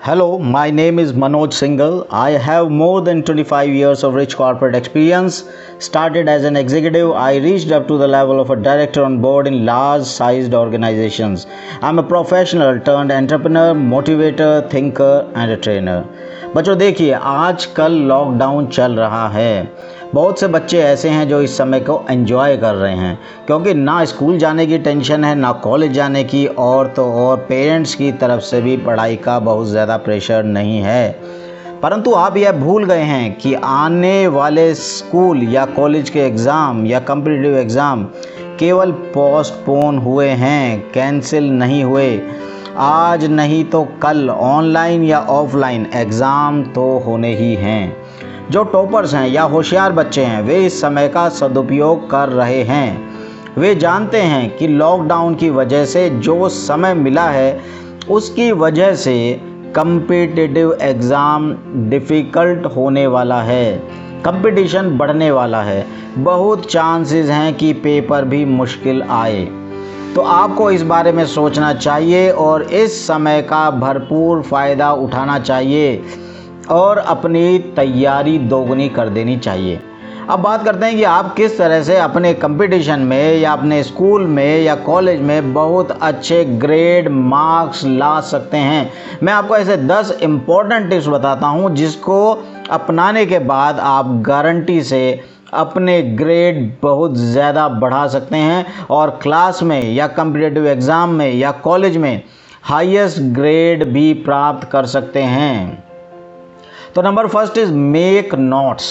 Hello, my name is Manoj Singhal. I have more than 25 years of rich corporate experience. Started as an executive, I reached up to the level of a director on board in large sized organizations. I'm a professional turned entrepreneur, motivator, thinker and a trainer. बच्चों देखिए, आजकल lockdown चल रहा है। बहुत से बच्चे ऐसे हैं जो इस समय को एंजॉय कर रहे हैं, क्योंकि ना स्कूल जाने की टेंशन है, ना कॉलेज जाने की, और पेरेंट्स की तरफ से भी पढ़ाई का बहुत ज़्यादा प्रेशर नहीं है। परंतु आप यह भूल गए हैं कि आने वाले स्कूल या कॉलेज के एग्ज़ाम या कॉम्पिटिटिव एग्ज़ाम केवल पोस्टपोन हुए हैं, कैंसिल नहीं हुए। आज नहीं तो कल ऑनलाइन या ऑफलाइन एग्ज़ाम तो होने ही हैं। जो टॉपर्स हैं या होशियार बच्चे हैं, वे इस समय का सदुपयोग कर रहे हैं। वे जानते हैं कि लॉकडाउन की वजह से जो समय मिला है, उसकी वजह से कॉम्पिटिटिव एग्ज़ाम डिफ़िकल्ट होने वाला है, कंपटीशन बढ़ने वाला है, बहुत चांसेस हैं कि पेपर भी मुश्किल आए। तो आपको इस बारे में सोचना चाहिए और इस समय का भरपूर फ़ायदा उठाना चाहिए और अपनी तैयारी दोगुनी कर देनी चाहिए। अब बात करते हैं कि आप किस तरह से अपने कंपटीशन में या अपने स्कूल में या कॉलेज में बहुत अच्छे ग्रेड मार्क्स ला सकते हैं। मैं आपको ऐसे 10 इम्पोर्टेंट टिप्स बताता हूं, जिसको अपनाने के बाद आप गारंटी से अपने ग्रेड बहुत ज़्यादा बढ़ा सकते हैं और क्लास में या कॉम्पिटिटिव एग्ज़ाम में या कॉलेज में हाईएस्ट ग्रेड भी प्राप्त कर सकते हैं। तो number first is make notes.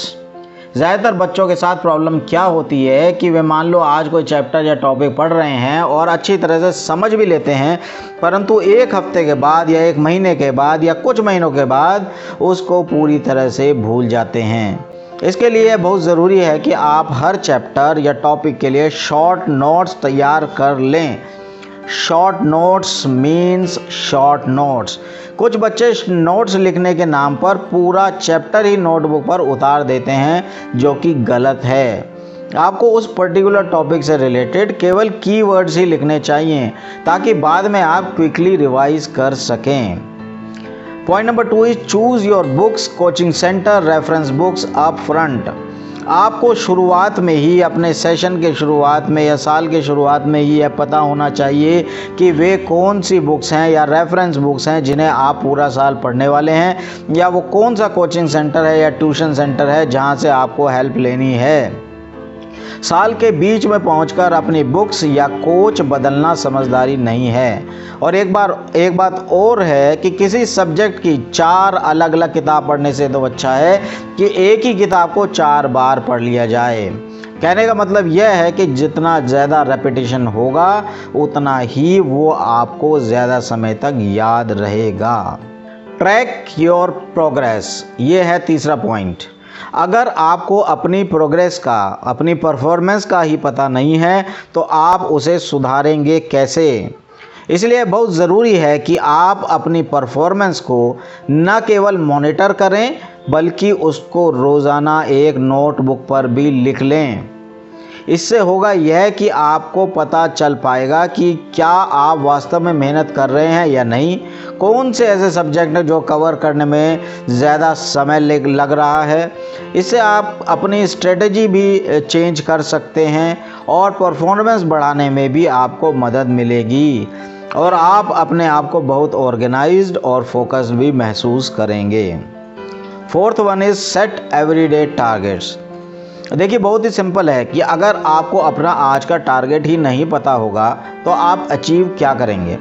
ज़्यादातर बच्चों के साथ प्रॉब्लम क्या होती है कि वे मान लो आज कोई चैप्टर या टॉपिक पढ़ रहे हैं और अच्छी तरह से समझ भी लेते हैं, परंतु एक हफ्ते के बाद या एक महीने के बाद या कुछ महीनों के बाद उसको पूरी तरह से भूल जाते हैं। इसके लिए बहुत ज़रूरी है कि आप हर चैप्टर या टॉपिक के लिए शॉर्ट नोट्स तैयार कर लें। Short notes means short notes. कुछ बच्चे नोट्स लिखने के नाम पर पूरा चैप्टर ही नोटबुक पर उतार देते हैं, जो कि गलत है। आपको उस पर्टिकुलर टॉपिक से रिलेटेड केवल कीवर्ड्स ही लिखने चाहिए, ताकि बाद में आप क्विकली रिवाइज कर सकें। Point number 2 is choose your books, coaching centre, reference books up front. आपको शुरुआत में ही, अपने सेशन के शुरुआत में या साल के शुरुआत में ही यह पता होना चाहिए कि वे कौन सी बुक्स हैं या रेफरेंस बुक्स हैं जिन्हें आप पूरा साल पढ़ने वाले हैं, या वो कौन सा कोचिंग सेंटर है या ट्यूशन सेंटर है जहां से आपको हेल्प लेनी है। साल के बीच में पहुंचकर अपनी बुक्स या कोच बदलना समझदारी नहीं है। और एक बात और है कि किसी सब्जेक्ट की 4 अलग अलग किताब पढ़ने से तो अच्छा है कि एक ही किताब को 4 बार पढ़ लिया जाए। कहने का मतलब यह है कि जितना ज़्यादा रेपिटेशन होगा, उतना ही वो आपको ज़्यादा समय तक याद रहेगा। ट्रैक योर प्रोग्रेस, ये है तीसरा पॉइंट। अगर आपको अपनी प्रोग्रेस का, अपनी परफॉर्मेंस का ही पता नहीं है, तो आप उसे सुधारेंगे कैसे? इसलिए बहुत ज़रूरी है कि आप अपनी परफॉर्मेंस को न केवल मॉनिटर करें, बल्कि उसको रोज़ाना एक नोटबुक पर भी लिख लें। इससे होगा यह कि आपको पता चल पाएगा कि क्या आप वास्तव में मेहनत कर रहे हैं या नहीं, कौन से ऐसे सब्जेक्ट हैं जो कवर करने में ज़्यादा समय लग रहा है। इससे आप अपनी स्ट्रेटजी भी चेंज कर सकते हैं और परफॉर्मेंस बढ़ाने में भी आपको मदद मिलेगी, और आप अपने आप को बहुत ऑर्गेनाइज्ड और फोकस्ड भी महसूस करेंगे। Fourth one is set everyday targets. देखिए, बहुत ही सिंपल है कि अगर आपको अपना आज का टारगेट ही नहीं पता होगा, तो आप अचीव क्या करेंगे?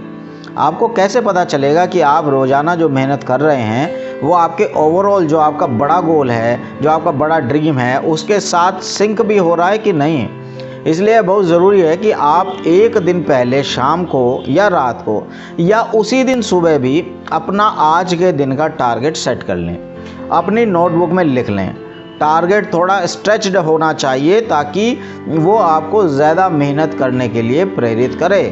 आपको कैसे पता चलेगा कि आप रोज़ाना जो मेहनत कर रहे हैं वो आपके ओवरऑल जो आपका बड़ा गोल है, जो आपका बड़ा ड्रीम है, उसके साथ सिंक भी हो रहा है कि नहीं? इसलिए बहुत ज़रूरी है कि आप एक दिन पहले शाम को या रात को या उसी दिन सुबह भी अपना आज के दिन का टारगेट सेट कर लें, अपनी नोटबुक में लिख लें। टारगेट थोड़ा स्ट्रेच्ड होना चाहिए, ताकि वो आपको ज़्यादा मेहनत करने के लिए प्रेरित करे।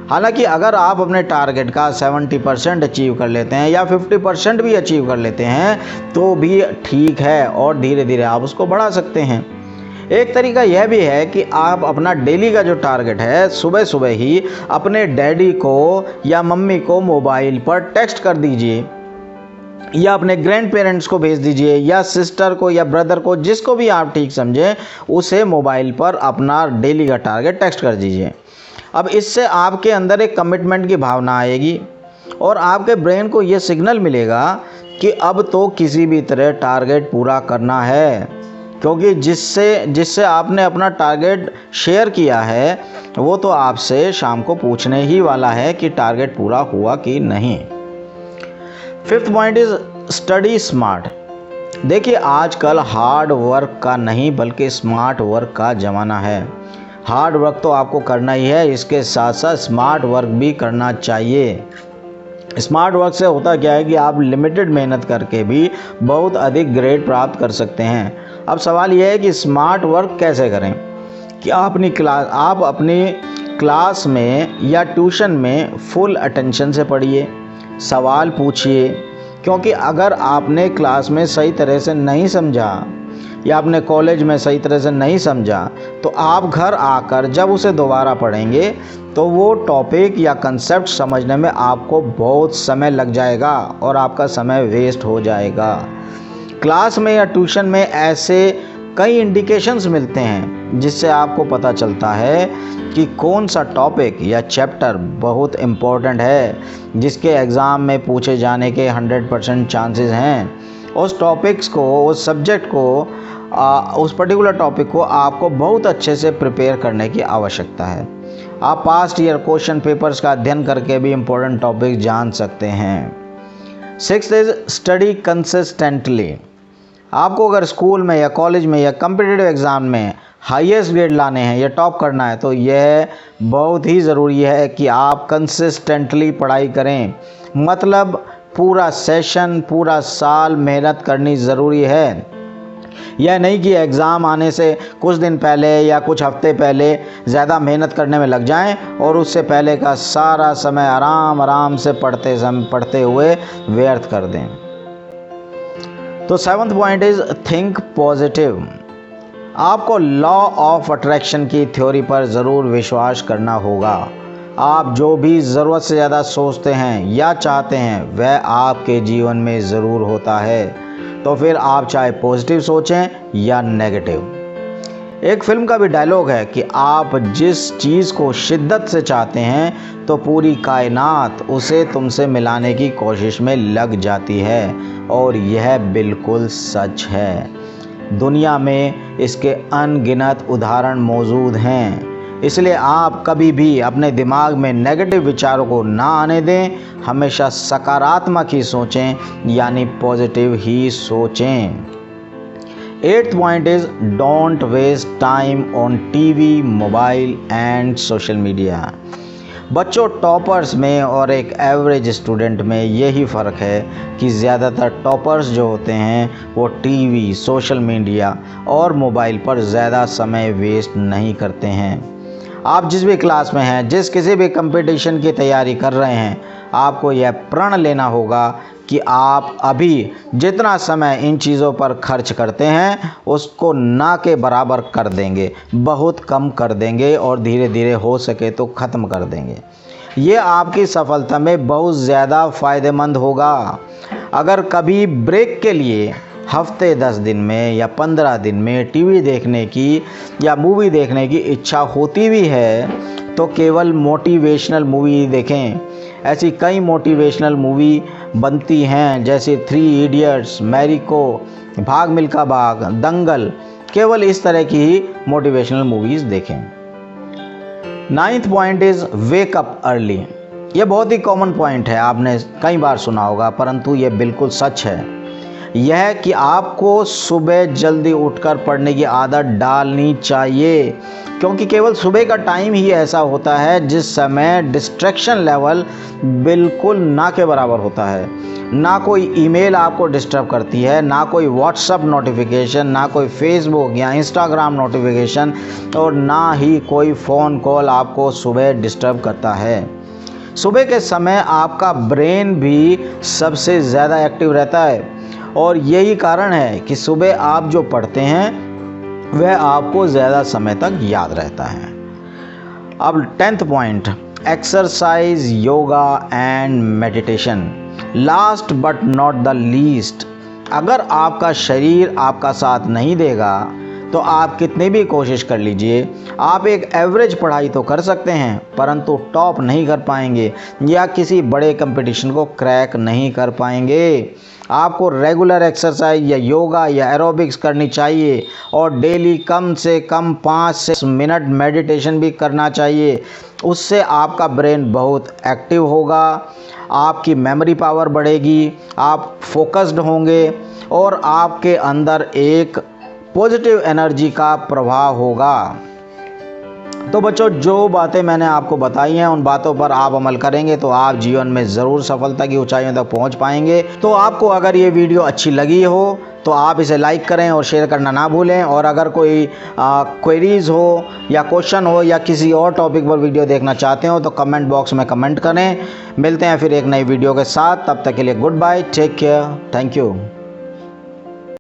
हालांकि अगर आप अपने टारगेट का 70% अचीव कर लेते हैं या 50% भी अचीव कर लेते हैं, तो भी ठीक है, और धीरे धीरे आप उसको बढ़ा सकते हैं। एक तरीका यह भी है कि आप अपना डेली का जो टारगेट है, सुबह सुबह ही अपने डैडी को या मम्मी को मोबाइल पर टेक्स्ट कर दीजिए या अपने ग्रैंड पेरेंट्स को भेज दीजिए, या सिस्टर को या ब्रदर को, जिसको भी आप ठीक समझें, उसे मोबाइल पर अपना डेली का टारगेट टेक्स्ट कर दीजिए। अब इससे आपके अंदर एक कमिटमेंट की भावना आएगी और आपके ब्रेन को ये सिग्नल मिलेगा कि अब तो किसी भी तरह टारगेट पूरा करना है, क्योंकि जिससे आपने अपना टारगेट शेयर किया है वो तो आपसे शाम को पूछने ही वाला है कि टारगेट पूरा हुआ कि नहीं। 5th point is study smart. देखिए, आजकल हार्ड वर्क का नहीं बल्कि स्मार्ट वर्क का ज़माना है। हार्ड वर्क तो आपको करना ही है, इसके साथ साथ स्मार्ट वर्क भी करना चाहिए। स्मार्ट वर्क से होता क्या है कि आप लिमिटेड मेहनत करके भी बहुत अधिक ग्रेड प्राप्त कर सकते हैं। अब सवाल यह है कि स्मार्ट वर्क कैसे करें, कि आप अपनी क्लास में या ट्यूशन में फुल अटेंशन से पढ़िए, सवाल पूछिए, क्योंकि अगर आपने क्लास में सही तरह से नहीं समझा या आपने कॉलेज में सही तरह से नहीं समझा तो आप घर आकर जब उसे दोबारा पढ़ेंगे तो वो टॉपिक या कंसेप्ट समझने में आपको बहुत समय लग जाएगा और आपका समय वेस्ट हो जाएगा। क्लास में या ट्यूशन में ऐसे कई इंडिकेशंस मिलते हैं जिससे आपको पता चलता है कि कौन सा टॉपिक या चैप्टर बहुत इम्पोर्टेंट है, जिसके एग्ज़ाम में पूछे जाने के 100% चांसेस हैं। उस टॉपिक्स को, उस सब्जेक्ट को, उस पर्टिकुलर टॉपिक को आपको बहुत अच्छे से प्रिपेयर करने की आवश्यकता है। आप पास्ट ईयर क्वेश्चन पेपर्स का अध्ययन करके भी इम्पोर्टेंट टॉपिक जान सकते हैं। 6th is study consistently. आपको अगर स्कूल में या कॉलेज में या कम्पिटिटिव एग्ज़ाम में हाईएस्ट ग्रेड लाने हैं या टॉप करना है तो यह बहुत ही ज़रूरी है कि आप कंसिस्टेंटली पढ़ाई करें। मतलब पूरा सेशन, पूरा साल मेहनत करनी ज़रूरी है। यह नहीं कि एग्ज़ाम आने से कुछ दिन पहले या कुछ हफ्ते पहले ज़्यादा मेहनत करने में लग जाएं और उससे पहले का सारा समय आराम से पढ़ते हुए व्यर्थ कर दें। तो 7th point is think positive. आपको लॉ ऑफ अट्रैक्शन की थ्योरी पर ज़रूर विश्वास करना होगा। आप जो भी ज़रूरत से ज़्यादा सोचते हैं या चाहते हैं वह आपके जीवन में ज़रूर होता है। तो फिर आप चाहे पॉजिटिव सोचें या नेगेटिव। एक फिल्म का भी डायलॉग है कि आप जिस चीज़ को शिद्दत से चाहते हैं तो पूरी कायनात उसे तुमसे मिलाने की कोशिश में लग जाती है, और यह बिल्कुल सच है। दुनिया में इसके अनगिनत उदाहरण मौजूद हैं। इसलिए आप कभी भी अपने दिमाग में नेगेटिव विचारों को ना आने दें, हमेशा सकारात्मक ही सोचें, यानी पॉजिटिव ही सोचें। 8th point is don't waste time on TV, mobile and social media. बच्चों, टॉपर्स में और एक एवरेज स्टूडेंट में यही फ़र्क है कि ज़्यादातर टॉपर्स जो होते हैं वो टीवी, सोशल मीडिया और मोबाइल पर ज़्यादा समय वेस्ट नहीं करते हैं। आप जिस भी क्लास में हैं, जिस किसी भी कंपटीशन की तैयारी कर रहे हैं, आपको यह प्रण लेना होगा कि आप अभी जितना समय इन चीज़ों पर खर्च करते हैं उसको ना के बराबर कर देंगे, बहुत कम कर देंगे और धीरे धीरे हो सके तो ख़त्म कर देंगे। ये आपकी सफलता में बहुत ज़्यादा फ़ायदेमंद होगा। अगर कभी ब्रेक के लिए हफ्ते 10 दिन में या 15 दिन में टीवी देखने की या मूवी देखने की इच्छा होती भी है तो केवल मोटिवेशनल मूवी देखें। ऐसी कई मोटिवेशनल मूवी बनती हैं जैसे 3 इडियट्स, मैरिको, भाग मिल्खा भाग, दंगल। केवल इस तरह की ही मोटिवेशनल मूवीज़ देखें। 9th point is wake up early. यह बहुत ही कॉमन पॉइंट है, आपने कई बार सुना होगा, परंतु यह बिल्कुल सच है। यह कि आपको सुबह जल्दी उठकर पढ़ने की आदत डालनी चाहिए, क्योंकि केवल सुबह का टाइम ही ऐसा होता है जिस समय डिस्ट्रैक्शन लेवल बिल्कुल ना के बराबर होता है। ना कोई ईमेल आपको डिस्टर्ब करती है, ना कोई व्हाट्सअप नोटिफिकेशन, ना कोई फेसबुक या इंस्टाग्राम नोटिफिकेशन, और ना ही कोई फ़ोन कॉल आपको सुबह डिस्टर्ब करता है। सुबह के समय आपका ब्रेन भी सबसे ज़्यादा एक्टिव रहता है और यही कारण है कि सुबह आप जो पढ़ते हैं वह आपको ज़्यादा समय तक याद रहता है। अब 10th point, exercise, yoga and meditation. Last but not the least, अगर आपका शरीर आपका साथ नहीं देगा तो आप कितनी भी कोशिश कर लीजिए, आप एक एवरेज पढ़ाई तो कर सकते हैं परंतु टॉप नहीं कर पाएंगे या किसी बड़े कंपटीशन को क्रैक नहीं कर पाएंगे। आपको रेगुलर एक्सरसाइज या योगा या एरोबिक्स करनी चाहिए और डेली कम से कम 5 से 6 मिनट मेडिटेशन भी करना चाहिए। उससे आपका ब्रेन बहुत एक्टिव होगा, आपकी मेमोरी पावर बढ़ेगी, आप फोकस्ड होंगे और आपके अंदर एक पॉजिटिव एनर्जी का प्रभाव होगा। तो बच्चों, जो बातें मैंने आपको बताई हैं उन बातों पर आप अमल करेंगे तो आप जीवन में ज़रूर सफलता की ऊंचाइयों तक पहुंच पाएंगे। तो आपको अगर ये वीडियो अच्छी लगी हो तो आप इसे लाइक करें और शेयर करना ना भूलें। और अगर कोई क्वेरीज़ हो या क्वेश्चन हो या किसी और टॉपिक पर वीडियो देखना चाहते हो तो कमेंट बॉक्स में कमेंट करें। मिलते हैं फिर एक नई वीडियो के साथ, तब तक के लिए goodbye, take care, thank you.